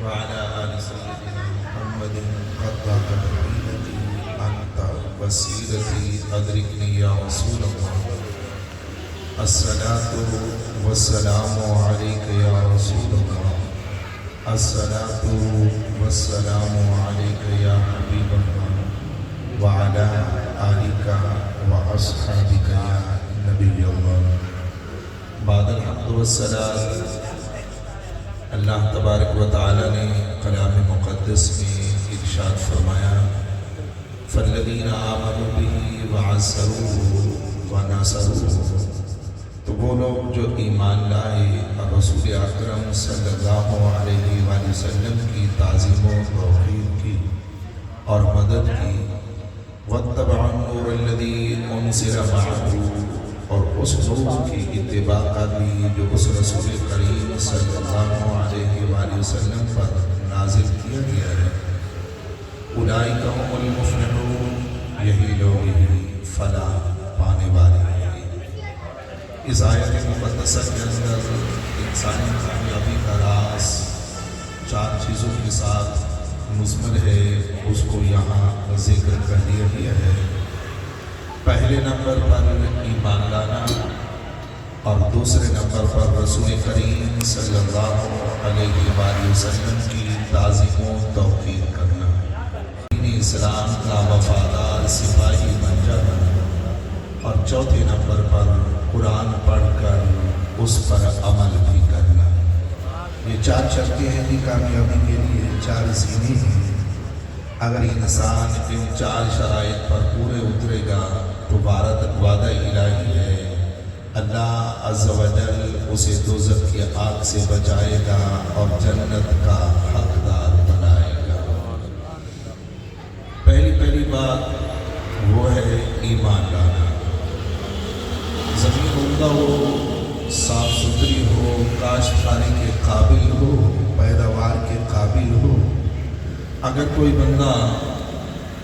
وعلى آل سيدنا محمد قطع تقبيلتي أنت وسيلتي أدركني يا رسول الله. الصلاة والسلام عليك يا رسول الله. الصلاة والسلام عليك يا حبيب الله وعلى آلك وأصحابك يا نبي الله. بعد الحمد والصلاة اللہ تبارک و تعالی نے کلام مقدس میں ارشاد فرمایا فالذین آمنوا بہ وعزروہ ونصروہ، تو وہ لوگ جو ایمان لائے اور رسول اکرم صلی اللہ علیہ وآلہ وسلم کی تعظیم و توقیر کی اور مدد کی، واتبعوا النور الذی انزل معہ، اور اس نور کی اتباع کر لی جو اس رسول کریم صلی اللہ علیہ وآلہ وسلم پر نازل کیا گیا ہے، اولئک هم المفلحون، یہی لوگ ہی فلاح پانے والے ہیں۔ اس آیت مقدسہ کے اندر انسانی کامیابی کا راز 4 چیزوں کے ساتھ مزمل ہے، اس کو یہاں ذکر کر دیا گیا ہے۔ پہلے نمبر پر ایمان لانا اور دوسرے نمبر پر رسول کریم صلی اللہ علیہ وآلہ وسلم کی تعظیم و توقیر کرنا، دین اسلام کا وفادار سپاہی بن جانا، اور چوتھے نمبر پر قرآن پڑھ کر اس پر عمل بھی کرنا۔ یہ 4 شرطیں ہیں کہ کامیابی کے لیے 4 زینے ہیں۔ اگر انسان ان 4 شرائط پر پورے اترے گا تو وعدہ الہی ہے، اللہ عز و جل اسے دوزخ کی آگ سے بچائے گا اور جنت کا حقدار بنائے گا۔ پہلی بات وہ ہے ایمان لانا۔ زمین عمدہ ہو، صاف ستھری ہو، کاشتکاری کے قابل ہو، پیداوار کے قابل ہو، اگر کوئی بندہ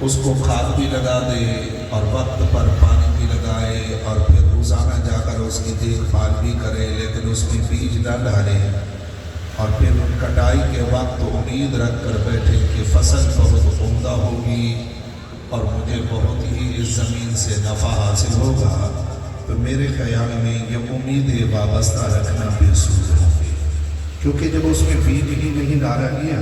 اس کو کھاد بھی لگا دے اور وقت پر پانی بھی لگائے اور پھر روزانہ جا کر اس کی دیکھ بھال بھی کرے، لیکن اس میں بیج نہ ڈالے اور پھر کٹائی کے وقت امید رکھ کر بیٹھے کہ فصل بہت عمدہ ہوگی اور مجھے بہت ہی اس زمین سے نفع حاصل ہوگا، تو میرے خیال میں یہ امیدیں وابستہ رکھنا بے سود ہوگی، کیونکہ جب اس میں بیج ہی نہیں ڈالا گیا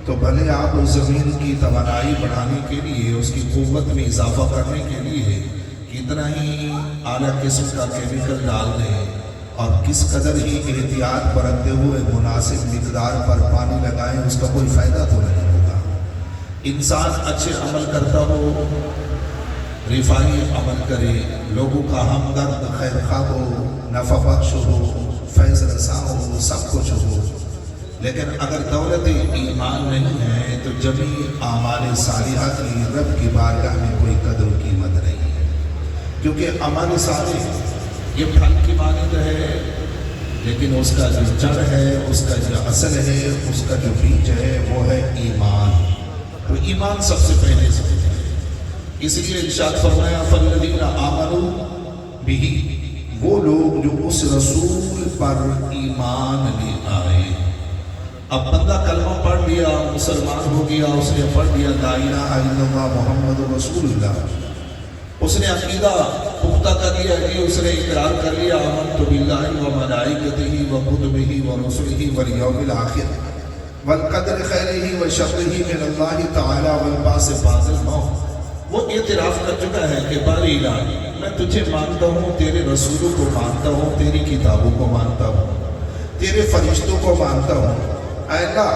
تو بھلے آپ اس زمین کی توانائی بڑھانے کے لیے، اس کی قوت میں اضافہ کرنے کے لیے کتنا ہی اعلیٰ قسم کا کیمیکل ڈال دیں اور کس قدر ہی احتیاط برتتے ہوئے مناسب مقدار پر پانی لگائیں، اس کا کوئی فائدہ تو نہیں ہوگا۔ انسان اچھے عمل کرتا ہو، رفاہی عمل کرے، لوگوں کا ہمدرد، خیر خواہ ہو، نفع بخش ہو، فیض رساں ہو، سب کچھ ہو، لیکن اگر دولت ایمان نہیں ہے تو جمیع اعمال صالحہ کی رب کی بارگاہ میں کوئی قدر و قیمت نہیں ہے، کیونکہ عمل صالح یہ پھل کی مانند ہے، لیکن اس کا جو جڑ ہے، اس کا جو اصل ہے، اس کا جو بیج ہے وہ ہے ایمان۔ تو ایمان سب سے پہلے ہے، اس لیے ارشاد فرمایا فالذین آمنوا بہ، وہ لوگ جو اس رسول پر ایمان لے آئے۔ اب بندہ کلمہ پڑھ لیا، مسلمان ہو گیا، اس نے پڑھ لیا لا الہ الا اللہ محمد رسول اللہ، اس نے عقیدہ پختہ کر لیا، اس نے اقرار کر لیا آمنت باللہ وملائکتہ وکتبہ ورسلہ والیوم الآخر والقدر خیرہ وشرہ من اللہ تعالی والبعث بعد الموت۔ وہ اعتراف کر چکا ہے کہ باری الہی میں تجھے مانتا ہوں، تیرے رسولوں کو مانتا ہوں، تیری کتابوں کو مانتا ہوں، تیرے فرشتوں کو مانتا ہوں۔ اے اللہ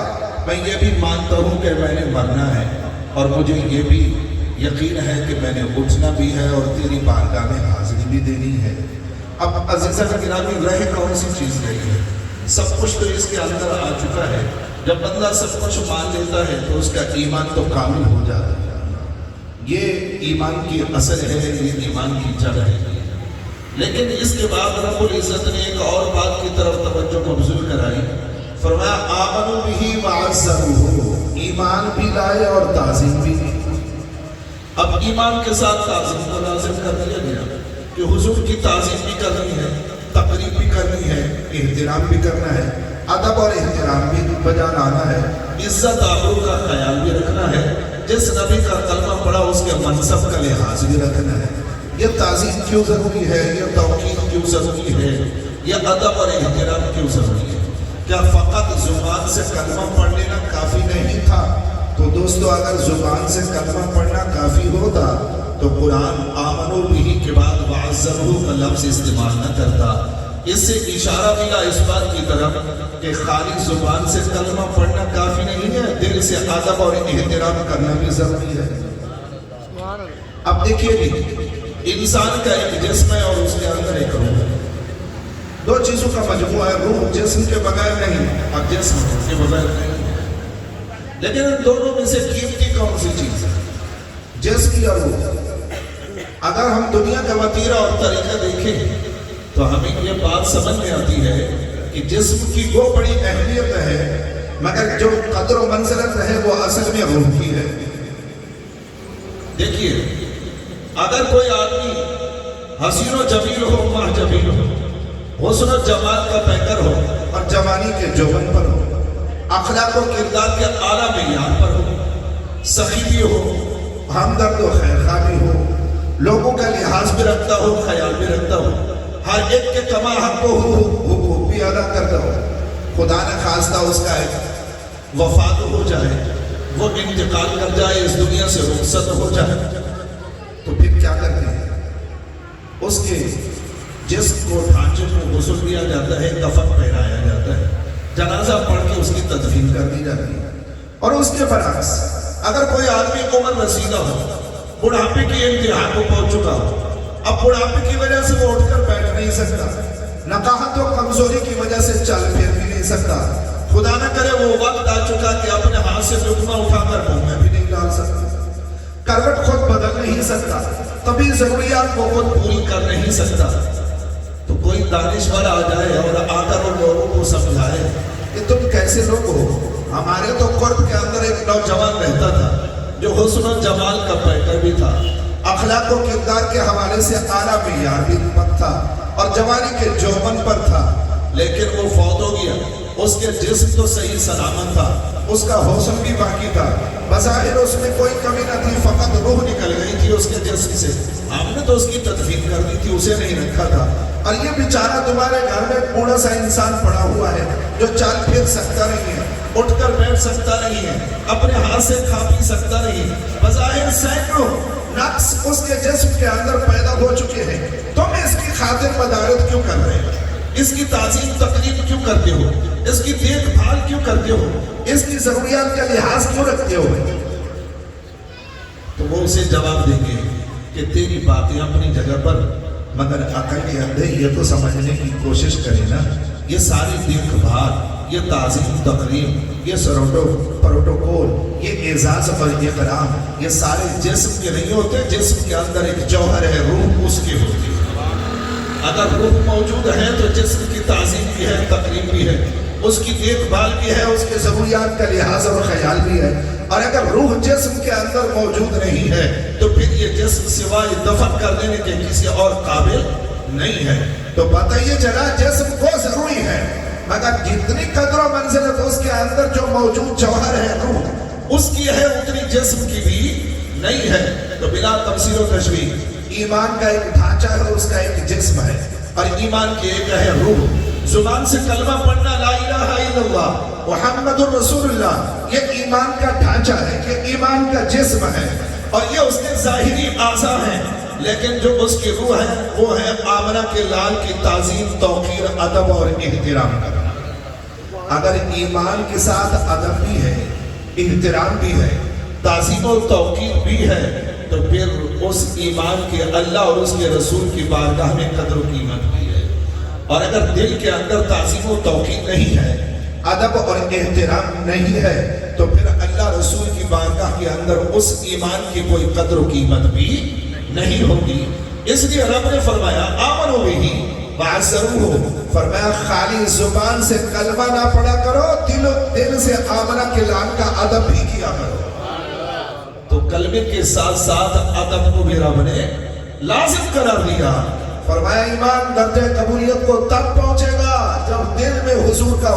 میں یہ بھی مانتا ہوں کہ میں نے مرنا ہے، اور مجھے یہ بھی یقین ہے کہ میں نے اٹھنا بھی ہے اور تیری بارگاہ میں حاضری بھی دینی ہے۔ اب عزیزان گرامی رہ کون سی چیز رہی ہے؟ سب کچھ تو اس کے اندر آ چکا ہے۔ جب بندہ سب کچھ مان لیتا ہے تو اس کا ایمان تو کامل ہو جاتا ہے۔ یہ ایمان کی اصل ہے، یہ ایمان کی جڑ ہے۔ لیکن اس کے بعد رب العزت نے ایک اور بات کی طرف توجہ مبذول کرائی، فرمایا آمنوا بہ وعزروہ، ایمان بھی لائے اور تعظیم بھی کی۔ اب ایمان کے ساتھ تعظیم کو لازم کر دیا گیا کہ حضور کی تعظیم بھی کرنی ہے، تقریب بھی کرنی ہے، احترام بھی کرنا ہے، ادب اور احترام بھی بجا لانا ہے، عزت آبرو کا خیال بھی رکھنا ہے، جس نبی کا کلمہ پڑھا اس کے منصب کا لحاظ بھی رکھنا ہے۔ یہ تعظیم کیوں ضروری ہے، یہ توقیر کیوں ضروری ہے، یہ ادب اور احترام کیوں ضروری ہے؟ کیا فقط زبان سے کلمہ پڑھ لینا کافی نہیں تھا؟ تو دوستو اگر زبان سے کلمہ پڑھنا کافی ہوتا تو قرآن آمنو بہی کے بعد وعزرہو کا لفظ استعمال نہ کرتا۔ اس سے اشارہ ملا اس بات کی طرف کہ خالی زبان سے کلمہ پڑھنا کافی نہیں ہے، دل سے ادب اور احترام کرنا بھی ضروری ہے۔ اب دیکھیے بھی انسان کا ایک جسم ہے اور اس کے اندر ایک روح ہے، دو چیزوں کا مجموعہ ہے، روح جسم کے بغیر نہیں اور جسم کے بغیر نہیں، لیکن ان دونوں میں سے قیمتی کون سی چیز ہے؟ جسم یا روح؟ اگر ہم دنیا کا وتیرہ اور طریقہ دیکھیں تو ہمیں یہ بات سمجھ میں آتی ہے کہ جسم کی وہ بڑی اہمیت ہے مگر جو قدر و منزلت ہے وہ اصل میں روح کی ہے۔ دیکھیے اگر کوئی آدمی حسین و جمیل ہو، ماہ جمیل ہو، حسن و جمال کا پیکر ہو اور جوانی کے جوبن پر ہو، اخلاق و کردار کے اعلیٰ معیار پر ہو، سخی بھی ہو، ہمدرد و خیرخواہ بھی ہو، لوگوں کا لحاظ بھی رکھتا ہو، خیال بھی رکھتا ہو، ہر ایک کے کما حق کو حقوق بھی ادا کرتا ہو، خدا نہ خواستہ اس کا ایک وفات ہو جائے، وہ انتقال کر جائے، اس دنیا سے رخصت ہو جائے، تو پھر کیا کرتے ہیں؟ اس کے جسم کو ڈھانچے کو غسل دیا جاتا ہے، کفن پہنایا جاتا ہے، جنازہ پڑھ کے اس کی تدفین کر دی جاتی ہے۔ اور اس کے برعکس اگر کوئی آدمی عمر رسیدہ ہو، بڑھاپے کی انتہا کو پہنچ چکا ہو، اب بڑھاپے کی وجہ سے وہ اٹھ کر بیٹھ نہیں سکتا، نقاہت و کمزوری کی وجہ سے چل پھر بھی نہیں سکتا، خدا نہ کرے وہ وقت آ چکا کہ اپنے ہاتھ سے لقمہ اٹھا کر منہ میں بھی نہیں ڈال سکتا، کروٹ خود بدل نہیں سکتا، طبی ضروریات کو خود پوری کر نہیں سکتا، تو کوئی دانشور آ جائے اور آ کر ان لوگوں کو سمجھائے کہ تم کیسے لوگ ہو؟ ہمارے تو قرب کے اندر ایک نوجوان رہتا تھا جو حسن و جمال کا پیکر بھی تھا، اخلاق و کردار کے حوالے سے اعلیٰ معیار بھی پر تھا اور جوانی کے جوبن پر تھا، لیکن وہ فوت ہو گیا۔ اس کے جسم تو صحیح سلامت تھا، اس کا حسن بھی باقی تھا، بظاہر اس میں کوئی کمی نہ تھی، فقط روح نکل گئی تھی اس کے جسم سے، ہم نے تو اس کی تدفین کر دی تھی، اسے نہیں رکھا تھا۔ اور یہ بیچارہ تمہارے گھر میں ایک بوڑھا سا انسان پڑا ہوا ہے جو چال پھر سکتا نہیں ہے، اٹھ کر بیٹھ سکتا نہیں ہے، اپنے ہاتھ سے کھا پی سکتا نہیں، بظاہر سینکڑوں نقص اس کے جسم کے اندر پیدا ہو چکے ہیں، تم اس کی خاطر مدارت کیوں کر رہے ہو؟ اس کی تعظیم تقریب کیوں کرتے ہو؟ اس کی دیکھ بھال کیوں کرتے ہو؟ اس کی ضروریات کا لحاظ کیوں رکھتے ہو؟ تو وہ اسے جواب دیں گے کہ تیری باتیں اپنی جگہ پر، مگر عقل کے اندر یہ تو سمجھنے کی کوشش کرے نا، یہ ساری دیکھ بھال، یہ تعظیم تقریب، یہ پروٹوکول، یہ اعزاز اور اکرام، یہ سارے جسم کے نہیں ہوتے، جسم کے اندر ایک جوہر ہے، روح اس کی ہوتی ہے۔ اگر روح موجود ہے تو جسم کی تعظیم بھی ہے، تقریب بھی ہے، اس کی دیکھ بھال بھی ہے، اس کے ضروریات کا لحاظ اور خیال بھی ہے۔ اور اگر روح جسم کے اندر موجود نہیں ہے تو پھر یہ جسم سوائے دفن کر دینے کے کسی اور قابل نہیں ہے۔ تو بتائیے چلا جسم کو ضروری ہے، مگر جتنی قدر و منزلت اس کے اندر جو موجود جوہر ہے روح اس کی ہے، اتنی جسم کی بھی نہیں ہے۔ تو بلا تفسیر و تشبیہ ایمان کا ایک ڈھانچہ ہے، اس کا ایک جسم ہے، اور ایمان کی ایک ہے روح۔ زبان سے کلمہ پڑھنا لا الہ الا اللہ محمد الرسول اللہ، یہ ایمان کا ڈھانچہ ہے، یہ ایمان کا جسم ہے، اور یہ اس کے ظاہری اعضاء ہیں، لیکن جو اس کی روح ہے وہ ہے آمنہ کے لال کی تعظیم، توقیر، ادب اور احترام کرنا۔ اگر ایمان کے ساتھ ادب بھی ہے، احترام بھی ہے، تعظیم و توقیر بھی ہے، تو پھر اس ایمان کے اللہ اور اس کے رسول کی بارگاہ میں قدر و قیمت بھی ہے۔ اور اگر دل کے اندر تعظیم و توقیر نہیں ہے، ادب اور احترام نہیں ہے، تو پھر اللہ رسول کی بارگاہ کے اندر اس ایمان کی کوئی قدر و قیمت بھی نہیں ہوگی۔ اس لیے رب نے فرمایا آمنو بہی وعزروہ، فرمایا خالی زبان سے کلمہ نہ پڑھا کرو، دل سے آمنہ کے لام کا ادب بھی کیا کرو۔ تو کلمے کے ساتھ ساتھ ادب کو بھی رب نے لازم قرار دیا۔ فرمایا ایمان درجہ قبولیت کو تب پہنچے گا جب دل میں حضور کا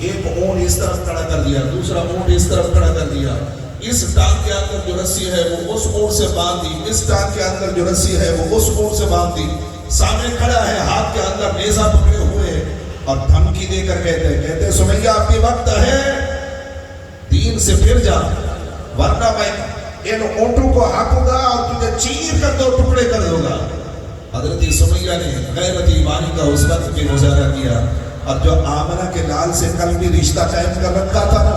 ایک اونٹ اس طرف کھڑا کر دیا, دوسرا اونٹ اس طرف کھڑا کر دیا, اس ٹانگ کے اندر جو رسی ہے وہ اس اونٹ سے باندھ دی, اس ٹانگ کے اندر جو رسی ہے وہ اس اونٹ سے باندھ دی. سامنے کھڑا ہے, ہاتھ کے اندر نیزہ پکڑے ہوئے اور دھمکی دے کر کہتے سمیہ اب یہ وقت ہے دین سے پھر جا, ورنہ میں ان اونٹوں کو ہانکوں گا اور تجھے چیر کر دو ٹکڑے کر دوں گا. حضرت سمیہ نے غیرت ایمانی کا اس وقت بھی مظاہرہ کیا, اور جو آمنہ کے لال سے قلبی رشتہ قائم کر رکھا تھا نا,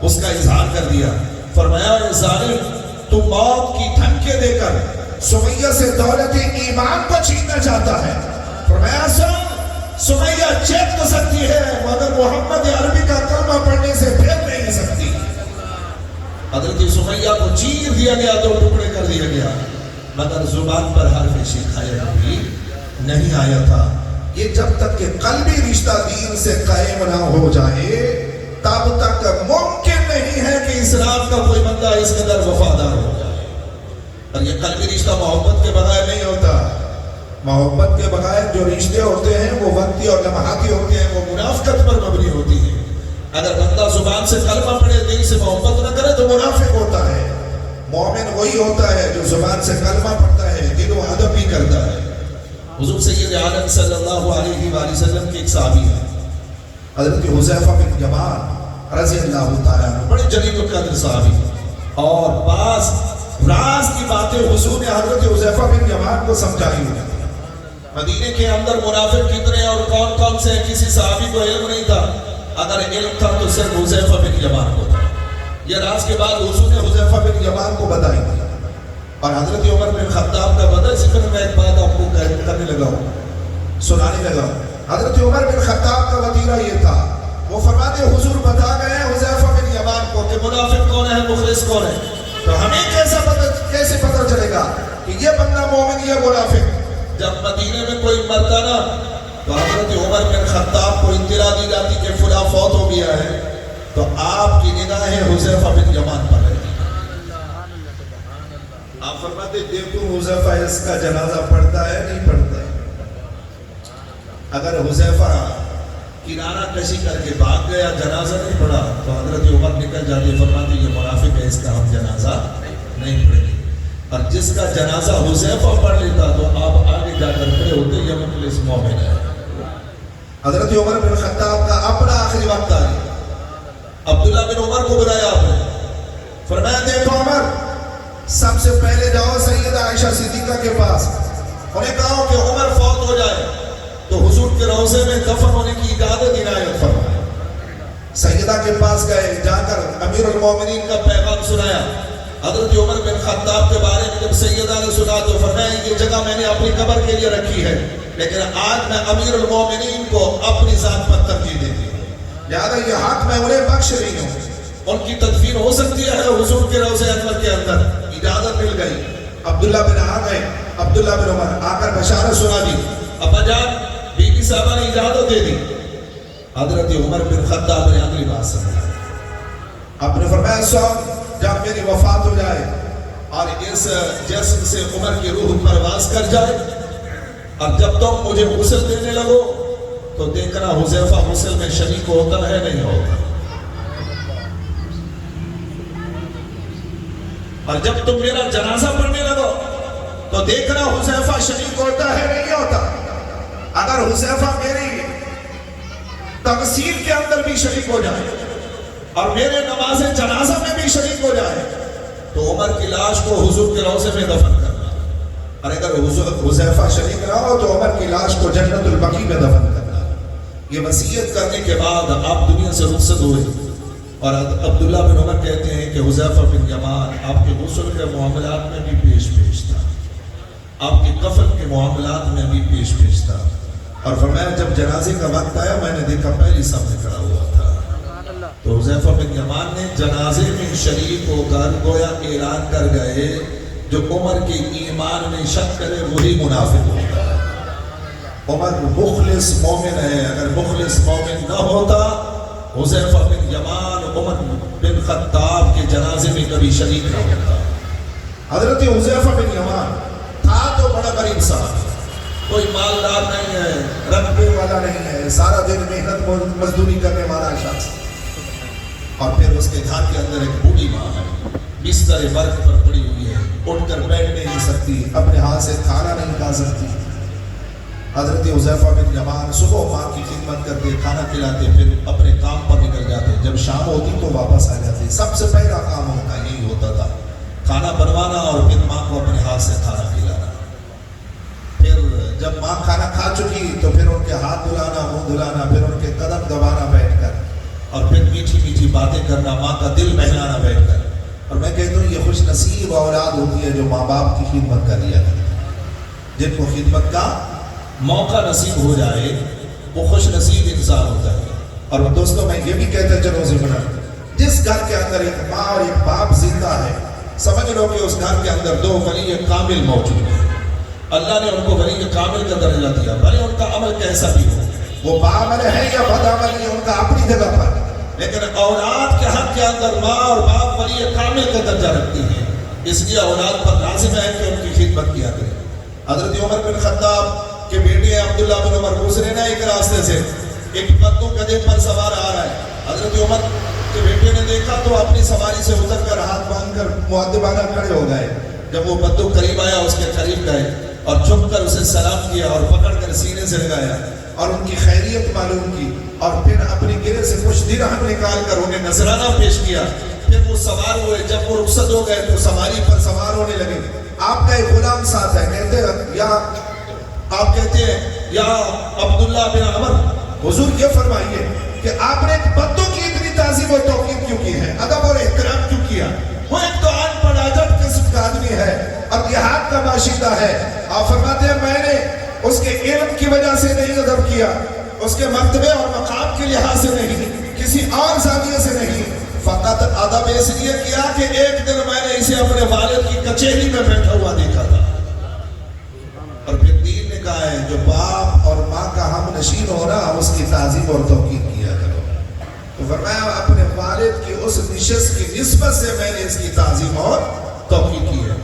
اس کا اظہار کر دیا. فرمایا اے ظالم, تو موت کی دھمکی دے کر سمیہ سے دولت ایمان کو چھیننا چاہتا ہے. فرمایا سمیہ چیک تو سکتی ہے مگر محمد عربی کا کلمہ پڑھنے سے پھر نہیں سکتی. حضرت سمیہ کو چیر دیا گیا, دو ٹکڑے کر دیا گیا, مگر زبان پر حرف شکایت بھی نہیں آیا تھا. یہ جب تک کہ قلبی رشتہ دین سے قائم نہ ہو جائے تب تک ممکن نہیں ہے کہ اسلام کا کوئی بندہ اس قدر وفادار ہو جائے. اور یہ قلبی رشتہ محبت کے بغیر نہیں ہوتا. محبت کے بغیر جو رشتے ہوتے ہیں وہ وقتی اور لمحاتی ہوتے ہیں, وہ منافقت پر مبنی ہوتی ہیں. اگر بندہ زبان سے کلمہ پڑھے دل سے محبت نہ کرے تو منافق ہوتا ہے. مومن وہی ہوتا ہے جو زبان سے کلمہ پڑھتا ہے, دل و ادب بھی کرتا ہے. حضور سید عالم صلی اللہ علیہ وآلہ وسلم کے ایک صحابی ہیں حضرت حذیفہ بن یمان رضی اللہ تعالیٰ عنہ, بڑے جلیل القدر صحابی, اور بعض راز کی باتیں حضور نے حضرت حذیفہ بن یمان کو سمجھائی ہوئی. مدینے کے اندر منافق کتنے اور کون کون سے, کسی صحابی کو علم نہیں تھا. اگر علم تھا تو صرف حذیفہ بن یمان کو تھا. یہ راز کے بعد حضور نے حذیفہ بن یمان کو بتائی تھی. اور حضرت عمر بن خطاب کا بدل ذکر میں ایک بات آپ کو کرنے لگا ہوں, سنانے لگا ہوں. حضرت عمر بن خطاب کا وطیرہ یہ تھا, وہ فرماتے حضور بتا گئے حذیفہ بن یمان کو کہ منافق کون ہے مخلص کون ہے, تو ہمیں کیسے پتہ چلے گا کہ یہ بندہ مومن یہ منافق. جب مدینے میں کوئی مرتا نا تو حضرت عمر بن خطاب کو اطلاع دی جاتی کہ فلاں فوت ہو گیا ہے, تو آپ کی نگاہیں حذیفہ بن یمان پر رہتی. آپ فرماتے دیکھو حذیفہ اس کا جنازہ پڑھتا ہے نہیں پڑھتا ہے. اگر حذیفہ کنارہ کشی کر کے بھاگ گیا, جنازہ نہیں پڑھا, تو حضرت عمر نکل جاتے, فرماتے یہ منافق ہے, اس کا ہم جنازہ نہیں پڑھیں گے. اور جس کا جنازہ حذیفہ پڑھ لیتا تو آپ آگے جا کر کھڑے ہوتے, یہ مخلص مومن ہے. حضرت عمر بن خطاب کا اپنا آخری وقت آ گیا. عبداللہ بن عمر کو بلایا آپ نے, فرمایا دیکھو عمر, سب سے پہلے جاؤ سیدہ عائشہ صدیقہ کے پاس, انہیں کہا کہ عمر فوت ہو جائے تو حضور کے روضے میں دفن ہونے کی اجازت عنایت فرمائے. سیدہ کے پاس گئے, جا کر امیر المومنین کا پیغام سنایا. حضرت عمر بن خطاب کے بارے میں جب سیدہ نے سنا تو فرمایا یہ جگہ میں نے اپنی قبر کے لیے رکھی ہے, لیکن آج میں امیر المومنین کو اپنی ذات پر ترجیح دیتی ہوں, لہذا یہ حق میں انہیں بخش رہی ہوں. ان کی تدفین ہو سکتی ہے حضور کے روضے انور کے اندر. اجازت مل گئی. عبداللہ بن آ گئے, عبداللہ بن عمر آ کر بشارت سنا دی. ابا جان بی بی صاحبہ نے اجازت دے دی. حضرت عمر بن خطاب نے اگلی بات سمجھا. آپ نے فرمایا سن, جب میری وفات ہو جائے اور اس جسم سے عمر کی روح پرواز کر جائے, اور جب تم مجھے غسل دینے لگو تو دیکھنا حذیفہ غسل میں شریک ہوتا ہے نہیں ہوتا. اور جب تم میرا جنازہ پڑھنے لگو تو دیکھنا حذیفہ شریک ہوتا ہے نہیں ہوتا. اگر حذیفہ میری تغسیل کے اندر بھی شریک ہو جائے اور میرے نماز جنازہ میں بھی شریک ہو جائے تو عمر کی لاش کو حضور کے روضے میں دفن کرنا, اور اگر حذیفہ شریک نہ ہو تو عمر کی لاش کو جنت البقیع میں دفن کرنا. یہ وصیت کرنے کے بعد آپ دنیا سے رخصت ہوئے. اور عبداللہ بن عمر کہتے ہیں کہ حذیفہ بن یمان آپ کے غسل کے معاملات میں بھی پیش تھا, آپ کے کفن کے معاملات میں بھی پیش تھا. اور فرمایا جب جنازے کا وقت آیا میں نے دیکھا پہلی سامنے کھڑا ہوا تھا. تو حذیفہ بن یمان نے جنازے میں شریک ہو کر گویا اعلان کر گئے جو عمر کے ایمان میں شک کرے وہی منافق ہوتا ہے. عمر مخلص مومن ہے, اگر مخلص مومن نہ ہوتا حذیفہ بن یمان عمر بن خطاب کے جنازے میں کبھی شریک نہ ہوتا. حضرت حذیفہ بن یمان تھا تو بڑا غریب صاحب, کوئی مالدار نہیں ہے، رقبے والا نہیں ہے، سارا دن محنت مزدوری کرنے والا شخص، اور پھر اس کے گھر کے اندر ایک بوڑھی ماں ہے، بستر برق پر پڑی ہوئی ہے، اٹھ کر بیٹھ نہیں سکتی، اپنے ہاتھ سے کھانا نہیں کھا سکتی۔ حضرت حذیفہ بن یمان صبح ماں کی خدمت کرتے، کھانا کھلاتے، پھر اپنے کام پر نکل جاتے، جب شام ہوتی تو واپس آ جاتے۔ سب سے پہلا کام ہوتا یہی ہوتا تھا، کھانا بنوانا اور پھر ماں کو اپنے ہاتھ سے کھانا کھلانا۔ پھر جب ماں کھانا کھا چکی تو پھر ان کے ہاتھ دھلانا، منہ دھلانا، پھر ان کے قدم دبانا بیٹھ کر، اور پھر میٹھی میٹھی باتیں کرنا، ماں کا دل بہلانا بیٹھ کر۔ اور میں کہتا ہوں یہ خوش نصیب اولاد ہوتی ہے جو ماں باپ کی خدمت کر لیا کرتی ہے، جن کو خدمت کا موقع نصیب ہو جائے وہ خوش نصیب انسان ہوتا ہے۔ اور دوستوں میں یہ بھی کہتا چلو ضمن، جس گھر کے اندر ایک ماں اور ایک باپ زندہ ہے، سمجھ لو کہ اس گھر کے اندر دو ولی کامل موجود ہیں۔ اللہ نے ان کو ولی کامل کا درجہ دیا، بھلے ان کا عمل کیسا بھی ہو، وہ باعمل ہے یا بد عمل ہے ان کا اپنی جگہ پر، لیکن اولاد کے حق کے اندر ماں اور باپ ولی کامل کا درجہ رکھتی ہیں، اس لیے اولاد پر لازم ہے کہ ان کی خدمت کیا کرے۔ حضرت عمر بن خطاب کے بیٹے عبداللہ بن عمر گزرے نا ایک راستے سے، ایک بدو گدھے پر سوار آ رہا ہے، حضرت عمر کے بیٹے نے دیکھا تو اپنی سواری سے اتر کر ہاتھ باندھ کر مؤدبانہ کھڑے ہو گئے۔ جب وہ بدو قریب آیا اس کے قریب گئے اور جھک کر اسے سلام کیا اور پکڑ کر سینے سے لگایا اور ان کی خیریت معلوم کی، اور پھر اپنی گرے سے کچھ درہم نکال کر انہیں نذرانہ پیش کیا۔ پھر وہ سوار ہوئے، جب وہ رخصت ہو گئے تو سواری پر سوار ہونے لگے۔ آپ کا ایک غلام ساتھ ہے، کہتے ہیں یا عبداللہ بن عمر، حضور یہ فرمائیے کہ آپ نے ایک بدو کی اتنی تعظیم و توقیر کیوں کی ہے، ادب اور احترام کیوں کیا؟ وہ ایک تو ان پڑھ عجب قسم کا آدمی ہے اور دیہات کا باشندہ ہے۔ آپ فرماتے ہیں میں نے اس کے علم کی وجہ سے نہیں ادب کیا، اس کے مرتبے اور مقام کے لحاظ سے نہیں، کسی اور زاویے سے نہیں، فقط ادب اس لیے کیا کہ ایک دن میں نے اسے اپنے والد کی کچہری میں بیٹھا ہوا دیکھا تھا۔ اور پھر دین نے کہا ہے جو باپ اور ماں کا ہم نشین ہونا، اس کی تعظیم اور توقیر کیا کرو۔ تو فرمایا اپنے والد کی اس نشست کی نسبت سے میں نے اس کی تعظیم اور توقیر کی ہے۔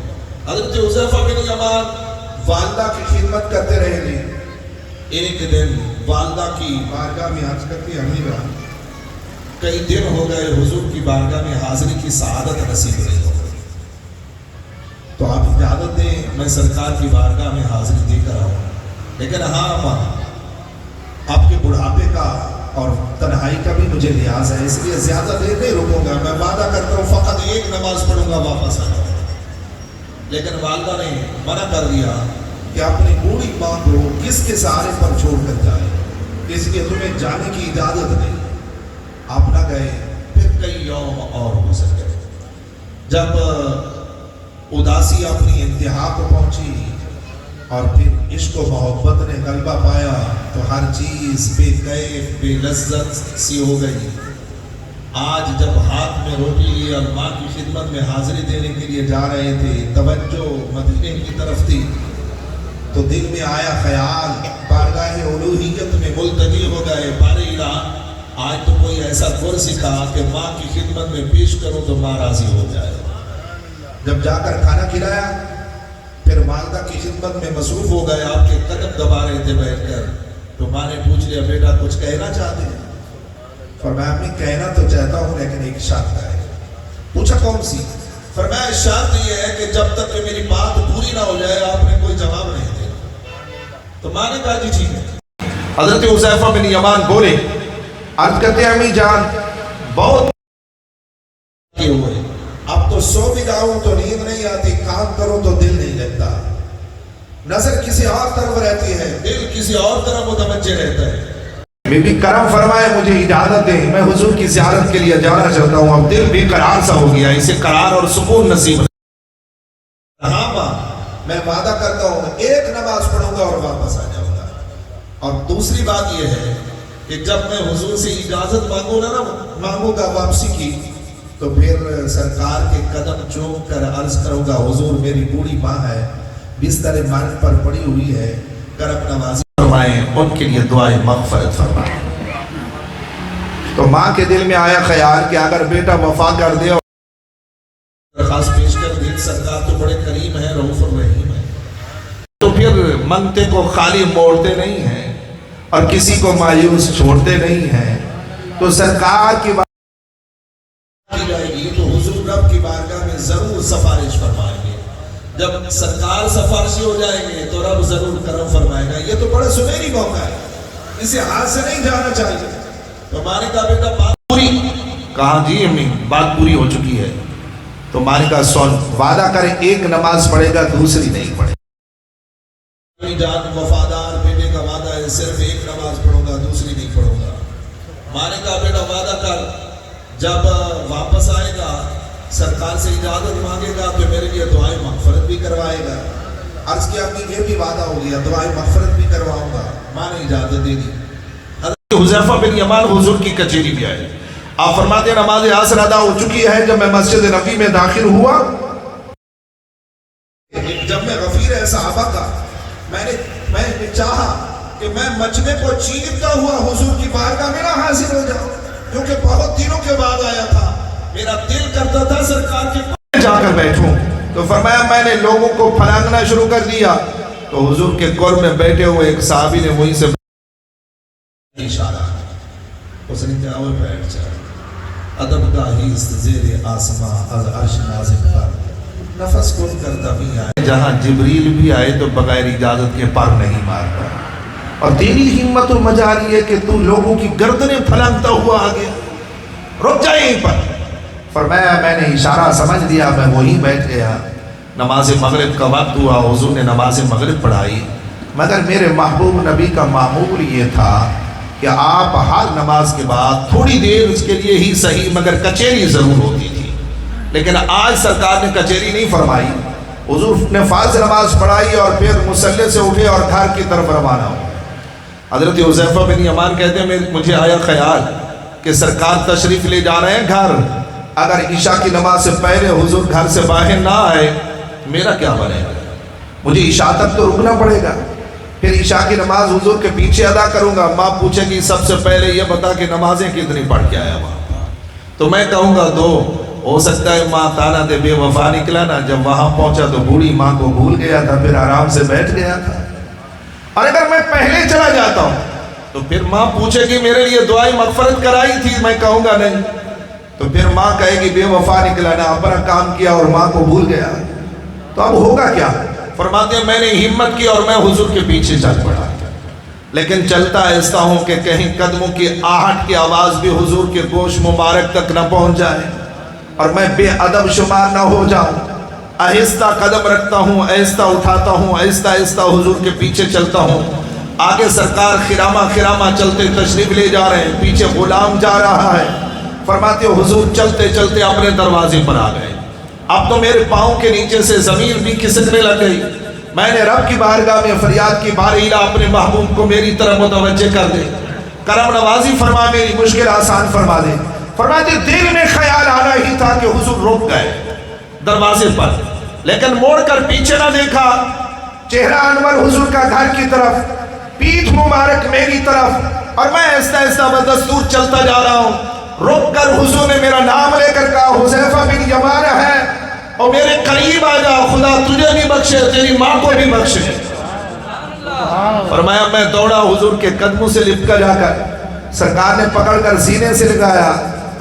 حضرت حذیفہ بن یمان والدہ کی خدمت کرتے رہے گی۔ ایک دن والدہ کی بارگاہ میں عرض کرتی امیرہ کئی دن ہو گئے حضور کی بارگاہ میں حاضری کی سعادت نصیب نہیں ہو گئی، تو آپ اجازت دیں میں سرکار کی بارگاہ میں حاضری دے کر آؤں، لیکن ہاں ماں آپ کے بڑھاپے کا اور تنہائی کا بھی مجھے لحاظ ہے، اس لیے زیادہ دیر نہیں رکوں گا، میں وعدہ کرتا ہوں فقط ایک نماز پڑھوں گا واپس آ جاؤں۔ لیکن والدہ نے منع کر دیا کہ اپنی بوڑھی ماں کو کس کے سہارے پر چھوڑ کر جائے، اس لیے تمہیں جانے کی اجازت نہیں۔ آپ نہ گئے، پھر کئی یوم اور گزر گئے۔ جب اداسی اپنی انتہا کو پہنچی اور پھر عشق و محبت نے غلبہ پایا تو ہر چیز بے کیف بے لذت سی ہو گئی۔ آج جب ہاتھ میں روٹی لی اور ماں کی خدمت میں حاضری دینے کے لیے جا رہے تھے، توجہ مدینے کی طرف تھی، تو دل میں آیا خیال، بارگاہ الوہیت میں ملتجی ہو گئے، بارے الہ آج تو کوئی ایسا گر سکھا کہ ماں کی خدمت میں پیش کروں تو ماں راضی ہو جائے۔ جب جا کر کھانا کھلایا، پھر والدہ کی خدمت میں مصروف ہو گئے، آپ کے قدم دبا رہے تھے بیٹھ کر، تو ماں نے پوچھ لیا بیٹا کچھ کہنا چاہتے ہیں؟ فرمایا امی کہنا تو چاہتا ہوں لیکن ایک شرط ہے۔ پوچھا کون سی؟ فرمایا شرط یہ ہے کہ جب تک کہ میری بات پوری نہ ہو جائے آپ نے کوئی جواب نہیں دیا۔ تو ماں نے کہا جی ٹھیک ہے۔ حضرت حذیفہ بن یمان بولے، عرض کرتے ہیں امی جان بہت کیے ہوئے، اب تو سو بھی جاؤں تو نیند نہیں آتی، کام کروں تو دل نہیں لگتا، نظر کسی اور طرف رہتی ہے، دل کسی اور طرف متوجہ رہتا ہے۔ بی بی کرم فرمائے مجھے اجازت دیں، میں حضور کی زیارت کے لیے جانا چاہتا ہوں، اب دل بے قرار سا ہو گیا، اسے قرار اور سکون نصیب ہے۔ ہاں ماں میں وعدہ کرتا ہوں ایک نماز پڑھوں گا اور واپس آ جاؤں گا۔ اور دوسری بات یہ ہے کہ جب میں حضور سے اجازت مانگوں گا واپسی کی، تو پھر سرکار کے قدم چوم کر عرض کروں گا حضور میری بوڑھی ماں ہے، بستر مرگ پر پڑی ہوئی ہے، کرم نوازی فرمائیں، ان کے لیے دعائیں مغفرت فرمائیں۔ تو ماں کے دل میں آیا خیال کہ اگر بیٹا وفا کر دے اور درخواست پیش کر دے، سرکار تو بڑے کریم ہے، رؤوف الرحیم ہے، تو پھر منگتے کو خالی موڑتے نہیں ہیں اور کسی کو مایوس چھوڑتے نہیں ہیں. تو سرکار کی بات کی جائے گی تو حضور رب کی بارگاہ میں ضرور سفارش فرمائیں گے. جب سرکار سفارشی ہو جائیں گے تو رب ضرور کرم فرمائے گا. یہ تو بڑا سنہری موقع ہے, اسے ہاتھ سے نہیں جانا چاہیے. تو مالک کا بیٹا بات پوری کہاں جی امی بات پوری ہو چکی ہے. تو مالک کا سن وعدہ کرے ایک نماز پڑھے گا دوسری نہیں پڑھے. جان وفادار بیٹے کا وعدہ ہے صرف ایک نماز پڑھوں گا دوسری نہیں پڑھوں گا. مالک کا بیٹا وعدہ کر جب واپس آئے گا سرکار سے اجازت مانگے گا تو میرے لیے دعائیں مغفرت بھی کروائے گا. عرض کیا اپنی یہ بھی وعدہ ہو گیا دعائیں مغفرت بھی کرواؤں گا. ماں نے اجازت دے دی. حضرت حذیفہ بن یمان حضور کی کچہری بھی آئے. آپ فرماتے ہیں نماز عصر ادا ہو چکی ہے. جب میں مسجد نبوی میں داخل ہوا جب میں غفیر ہے صحابہ کا میں نے چاہا کہ میں مجمع کو چیرتا ہوا حضور کی بارگاہ میں نہ حاضر ہو جاؤں کیونکہ بہت دنوں کے بعد آیا تھا. میرا دل کرتا تھا سرکار کے جا کر بیٹھوں. تو فرمایا میں نے لوگوں کو پھلانگنا شروع کر دیا تو حضور کے قرب میں بیٹھے ہوئے ایک صحابی نے وہیں سے اشارہ اس نے کہا وہ بیٹھ جا. ادب گاہی زیر آسماں از عرش نازل پر نفس کن کر دمی آئے. جہاں جبریل بھی آئے تو بغیر اجازت کے پر نہیں مارتا. اور تیری ہمت و مجاری ہے کہ تو لوگوں کی گردنیں پھلانگتا ہوا آگے. رک جائے یہیں پر. فرمایا میں نے اشارہ سمجھ لیا میں وہیں بیٹھ گیا. نماز مغرب کا وقت ہوا حضور نے نماز مغرب پڑھائی. مگر میرے محبوب نبی کا معمول یہ تھا کہ آپ ہر نماز کے بعد تھوڑی دیر اس کے لیے ہی صحیح مگر کچہری ضرور ہوتی تھی. لیکن آج سرکار نے کچہری نہیں فرمائی. حضور نے فرض نماز پڑھائی اور پھر مصلی سے اٹھے اور گھر کی طرف روانہ ہو. حضرت حذیفہ بن یمان کہتے ہیں مجھے آیا خیال کہ سرکار تشریف لے جا رہے ہیں گھر. اگر عشاء کی نماز سے پہلے حضور گھر سے باہر نہ آئے میرا کیا بنے گا. مجھے عشاء تک تو رکنا پڑے گا. پھر عشاء کی نماز حضور کے پیچھے ادا کروں گا. ماں پوچھے گی سب سے پہلے یہ بتا کہ نمازیں کتنی پڑھ کے آیا وہاں. تو میں کہوں گا دو. ہو سکتا ہے ماں تانا دے بے وفا نکلا نا. جب وہاں پہنچا تو بوڑھی ماں کو بھول گیا تھا پھر آرام سے بیٹھ گیا تھا. اور اگر میں پہلے چلا جاتا ہوں تو پھر ماں پوچھے گی میرے لیے دعائیں مغفرت کرائی تھی. میں کہوں گا نہیں تو پھر ماں کہے گی بے وفا نکلا نا اپنا کام کیا اور ماں کو بھول گیا. تو اب ہوگا کیا. فرماتے ہیں میں نے ہمت کی اور میں حضور کے پیچھے چل پڑا. لیکن چلتا ایسا ہوں کہ کہیں قدموں کی آہٹ کی آواز بھی حضور کے گوش مبارک تک نہ پہنچ جائے اور میں بے ادب شمار نہ ہو جاؤں. آہستہ قدم رکھتا ہوں آہستہ اٹھاتا ہوں آہستہ آہستہ حضور کے پیچھے چلتا ہوں. آگے سرکار خرامہ چلتے تشریف لے جا رہے ہیں. پیچھے غلام جا رہا ہے. فرماتے ہو حضور چلتے چلتے اپنے دروازے پر آ گئے. اب تو میرے پاؤں کے نیچے سے زمین بھی کھسکنے لگ گئی. میں نے رب کی بارگاہ میں فریاد کی بار الہ اپنے محبوب کو میری طرف متوجہ کر دے. کرم نوازی فرما میری مشکل آسان فرما دے. فرماتے دل میں خیال آنا ہی تھا کہ حضور رک گئے دروازے پر لیکن موڑ کر پیچھے نہ دیکھا. چہرہ انور حضور کا گھر کی طرف پیٹھ مبارک میری طرف اور میں ایسا ایسا بدستور چلتا جا رہا ہوں. رک کر حضور نے میرا نام لے کر کہا حذیفہ بن یمان ہے اور میرے قریب آ جا. خدا تجھے بھی بخشے تیری ماں کو بھی بخشے. فرمایا میں دوڑا حضور کے قدموں سے لپکا جا کر سرکار نے پکڑ کر سینے سے لگایا.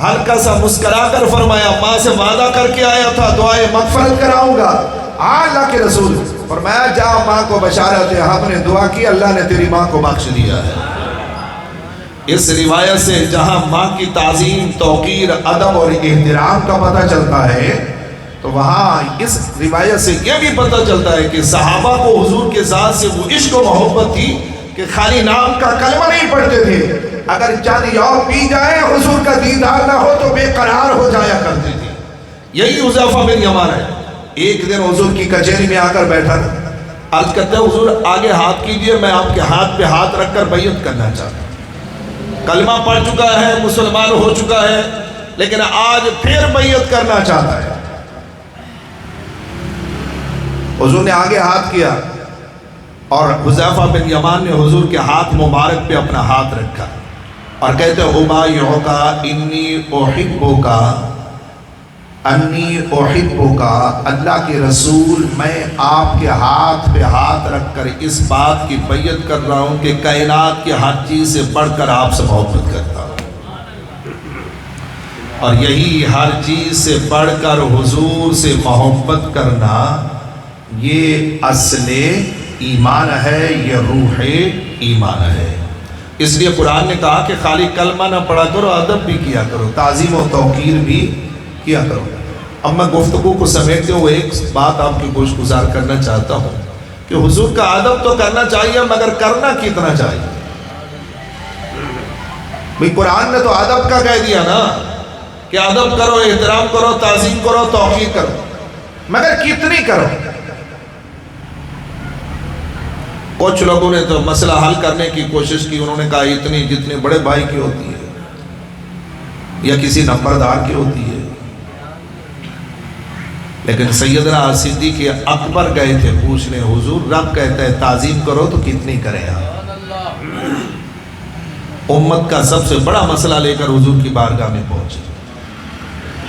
ہلکا سا مسکرا کر فرمایا ماں سے وعدہ کر کے آیا تھا دعائیں مغفرت کراؤں گا. اللہ کے رسول فرمایا جا ماں کو بشارت ہے ہم نے دعا کی اللہ نے تیری ماں کو بخش دیا ہے. اس روایت سے جہاں ماں کی تعظیم توقیر ادب اور احترام کا پتہ چلتا ہے تو وہاں اس روایت سے یہ بھی پتہ چلتا ہے کہ صحابہ کو حضور کے ذات سے وہ عشق و محبت تھی کہ خالی نام کا کلمہ نہیں پڑھتے تھے. اگر چاند یوم پی جائے حضور کا دیدار نہ ہو تو بے قرار ہو جایا کرتے تھے. یہی حذیفہ بن یمان ہے. ایک دن حضور کی کچہری میں آ کر بیٹھا تھا. عرض کرتے حضور آگے ہاتھ کیجئے میں آپ کے ہاتھ پہ ہاتھ رکھ کر بیعت کرنا چاہتا ہوں. کلمہ پڑھ چکا ہے مسلمان ہو چکا ہے لیکن آج پھر بیعت کرنا چاہتا ہے. حضور نے آگے ہاتھ کیا اور حذیفہ بن یمان نے حضور کے ہاتھ مبارک پہ اپنا ہاتھ رکھا اور کہتے ابایعک انی احبک انی احبک، اللہ کے رسول میں آپ کے ہاتھ پہ ہاتھ رکھ کر اس بات کی بیعت کر رہا ہوں کہ کائنات کی ہر چیز سے بڑھ کر آپ سے محبت کرتا ہوں، اور یہی ہر چیز سے بڑھ کر حضور سے محبت کرنا یہ اصل ایمان ہے، یہ روح ایمان ہے۔ اس لیے قرآن نے کہا کہ خالی کلمہ نہ پڑھا کرو، ادب بھی کیا کرو، تعظیم و توقیر بھی کیا کرو۔ اب میں گفتگو کو سمیٹتے ہوئے ایک بات آپ کی گوش گزار کرنا چاہتا ہوں کہ حضور کا ادب تو کرنا چاہیے، مگر کرنا کتنا چاہیے؟ بھئی قرآن نے تو ادب کا کہہ دیا نا کہ ادب کرو، احترام کرو، تعظیم کرو، توقیر کرو، مگر کتنی کرو؟ کچھ لوگوں نے تو مسئلہ حل کرنے کی کوشش کی، انہوں نے کہا اتنی جتنے بڑے بھائی کی ہوتی ہے یا کسی نمبردار کی ہوتی ہے، لیکن سیدنا صدیق اکبر گئے تھے پوچھنے، حضور رب کہتا ہے تعظیم کرو تو کتنی کریں آپ؟ امت کا سب سے بڑا مسئلہ لے کر حضور کی بارگاہ میں پہنچے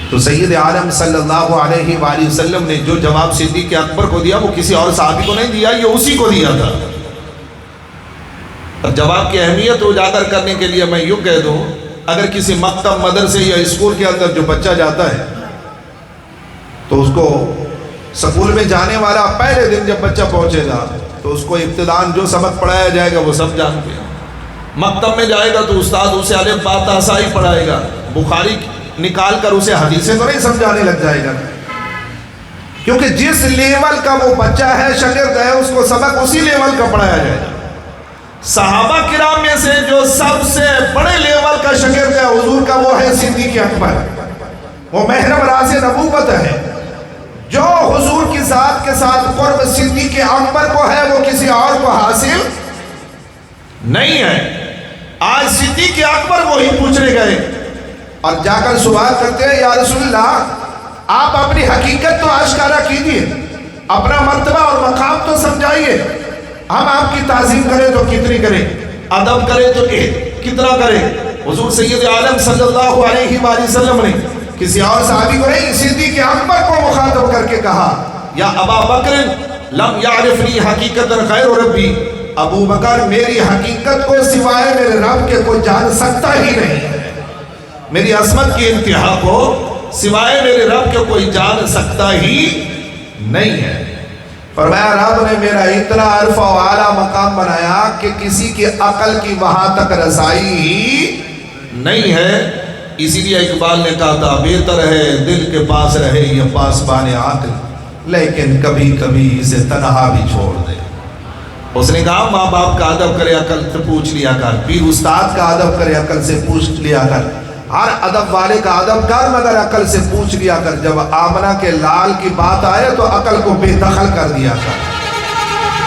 تو سید عالم صلی اللہ علیہ وآلہ وسلم نے جو جواب صدیق اکبر کو دیا وہ کسی اور صحابی کو نہیں دیا، یہ اسی کو دیا تھا۔ اور جواب کی اہمیت اجاگر کرنے کے لیے میں یوں کہہ دوں، اگر کسی مکتب، مدرسے یا اسکول کے اندر جو بچہ جاتا ہے تو اس کو سکول میں جانے والا پہلے دن جب بچہ پہنچے گا تو اس کو ابتداءً جو سبق پڑھایا جائے گا وہ سب جانتے ہیں۔ مکتب میں جائے گا تو استاد اسے الف با تا سا ہی پڑھائے گا، بخاری نکال کر اسے حدیثیں تو نہیں سمجھانے لگ جائے گا، کیونکہ جس لیول کا وہ بچہ ہے، شاگرد ہے، اس کو سبق اسی لیول کا پڑھایا جائے گا۔ صحابہ کرام میں سے جو سب سے بڑے لیول کا شاگرد ہے حضور کا، وہ ہے صدیق اکبر، وہ محرم راز نبوت ہے۔ جو حضور کی ذات کے ساتھ قرب صدیق اکبر کو ہے وہ کسی اور کو حاصل نہیں ہے۔ آج صدیق اکبر وہی پوچھنے گئے اور جا کر سوال کرتے ہیں، یا رسول اللہ آپ اپنی حقیقت تو آشکارا کیجیے، اپنا مرتبہ اور مقام تو سمجھائیے، ہم آپ کی تعظیم کریں تو کتنی کریں، ادب کریں تو کتنا کریں؟ حضور سید عالم صلی اللہ علیہ وآلہ وسلم نے کسی اور صحابی کو نہیں، صدیق اکبر کو مخاطب کر کے کہا، یا ابا بکر لم یعرفنی حقیقت غیر ربی، ابو بکر میری حقیقت کو سوائے میرے رب کے کوئی جان سکتا ہی نہیں ہے، میری عظمت کی انتہا کو سوائے میرے رب کے کوئی جان سکتا ہی نہیں ہے۔ فرمایا رب نے میرا اتنا عرف و اعلیٰ مقام بنایا کہ کسی کی عقل کی وہاں تک رسائی ہی نہیں ہے۔ اسی لیے اقبال نے کہا تھا، بہتر ہے دل کے پاس رہے یہ پاسبان عقل، لیکن کبھی کبھی اسے تنہا بھی چھوڑ دے۔ اس نے کہا ماں باپ کا ادب کرے عقل سے پوچھ لیا کر، پیر استاد کا ادب کرے عقل سے پوچھ لیا کر، ہر ادب والے کا ادب کر مگر عقل سے پوچھ لیا کر، جب آمنہ کے لال کی بات آئے تو عقل کو بے دخل کر دیا کر،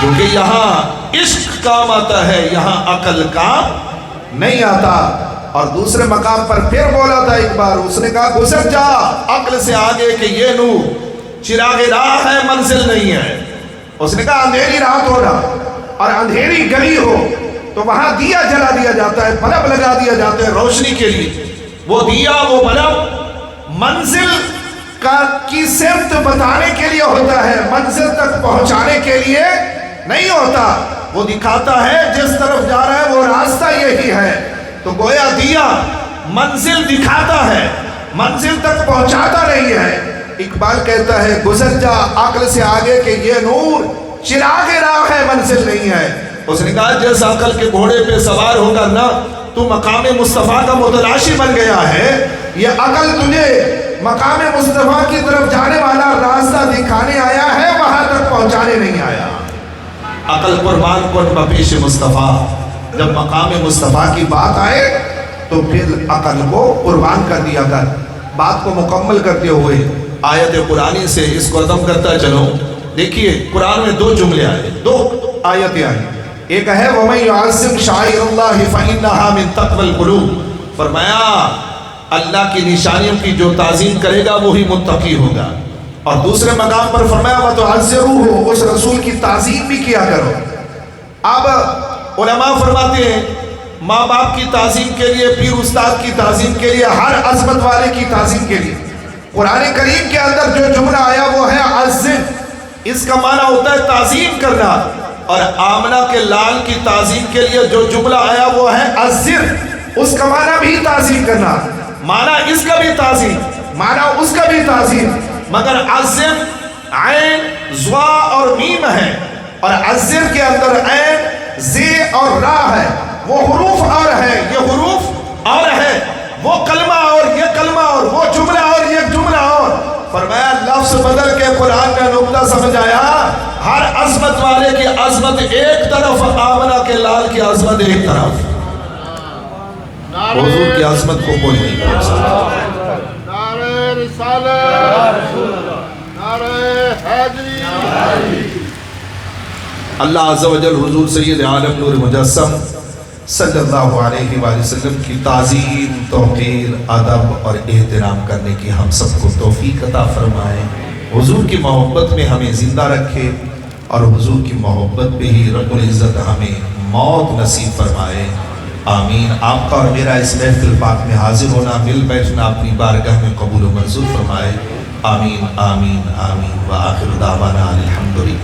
کیونکہ یہاں عشق کام آتا ہے، یہاں عقل کام نہیں آتا۔ اور دوسرے مقام پر پھر بولا تھا ایک بار، اس نے کہا گزر جا عقل سے آگے کہ یہ نور چراغ راہ ہے منزل نہیں ہے۔ اس نے کہا اندھیری رات ہو نا اور اندھیری گلی ہو تو وہاں دیا جلا دیا جاتا ہے، بلب لگا دیا جاتا ہے روشنی کے لیے، وہ دیا وہ بلب منزل کی سمت بتانے کے لیے ہوتا ہے، منزل تک پہنچانے کے لیے نہیں ہوتا، وہ دکھاتا ہے جس طرف جا رہا ہے وہ راستہ یہی ہے۔ تو گویا دیا منزل دکھاتا ہے، منزل تک پہنچاتا نہیں ہے۔ اقبال کہتا ہے گزر جا عقل سے آگے کہ یہ نور چراغ راہ ہے منزل نہیں ہے۔ اس نے کہا جس عقل کے گھوڑے پہ سوار ہو کر نا تو مقام مصطفیٰ کا متلاشی بن گیا ہے، یہ عقل تجھے مقام مصطفیٰ کی طرف جانے والا راستہ دکھانے آیا ہے، وہاں تک پہنچانے نہیں آیا۔ عقل قربان کن بپیش مصطفیٰ، جب مقام مصطفیٰ کی بات آئے تو پھر عقل کو قربان کر دیا کر۔ بات کو مکمل کرتے ہوئے آیت قرآنی سے اس کو ختم کرتا چلو۔ دیکھیے قرآن میں دو جملے آئے، دو آیتیں آئیں، ایک ہے وَمَن يُعَظِّمْ شَعَائِرَ اللَّهِ فَإِنَّهَا مِن تَقْوَى الْقُلُوبِ، فرمایا اللہ کی نشانیوں کی جو تعظیم کرے گا وہی متقی ہوگا۔ اور دوسرے مقام پر فرمایا وَتُعَزِّرُوهُ، اس رسول کی تعظیم بھی کیا کرو۔ اب علماء فرماتے ہیں ماں باپ کی تعظیم کے لیے، پیر استاد کی تعظیم کے لیے، ہر عظمت والے کی تعظیم کے لیے قرآن کریم کے اندر جو جملہ آیا وہ ہے عزم، اس کا معنی ہوتا ہے تعظیم کرنا، اور آمنہ کے لال کی تعظیم کے لیے جو جملہ آیا وہ ہے عزر، اس کا معنی بھی تعظیم کرنا، معنی اس کا بھی تعظیم، معنی اس کا بھی تعظیم، مگر عزم عین زوا اور میم ہے، اور عزر کے اندر عین زی اور را ہے، وہ حروف اور ہے، یہ حروف اور ہے، وہ کلمہ اور یہ کلمہ اور وہ جملہ اور یہ جملہ اور، فرمایا لفظ بدل کے قرآن میں نقطہ سمجھایا، ہر عظمت والے کی عظمت ایک طرف، آمنہ کے لال کی عظمت ایک طرف، حضور کی عظمت کو کوئی نہیں کر سکتا۔ نعرہ رسالت، نعرہ حیدری۔ اللہ عز و جل حضور سید عالم نور مجسم صلی اللہ علیہ وآلہ وسلم کی تعظیم، توقیر، ادب اور احترام کرنے کی ہم سب کو توفیق عطا فرمائے، حضور کی محبت میں ہمیں زندہ رکھے، اور حضور کی محبت پہ ہی رب العزت ہمیں موت نصیب فرمائے، آمین۔ آپ کا اور میرا اس محفل پاک میں حاضر ہونا، مل بیٹھنا اپنی بارگاہ میں قبول و منظور فرمائے، آمین آمین آمین، وآخر دعوانا الحمدللہ۔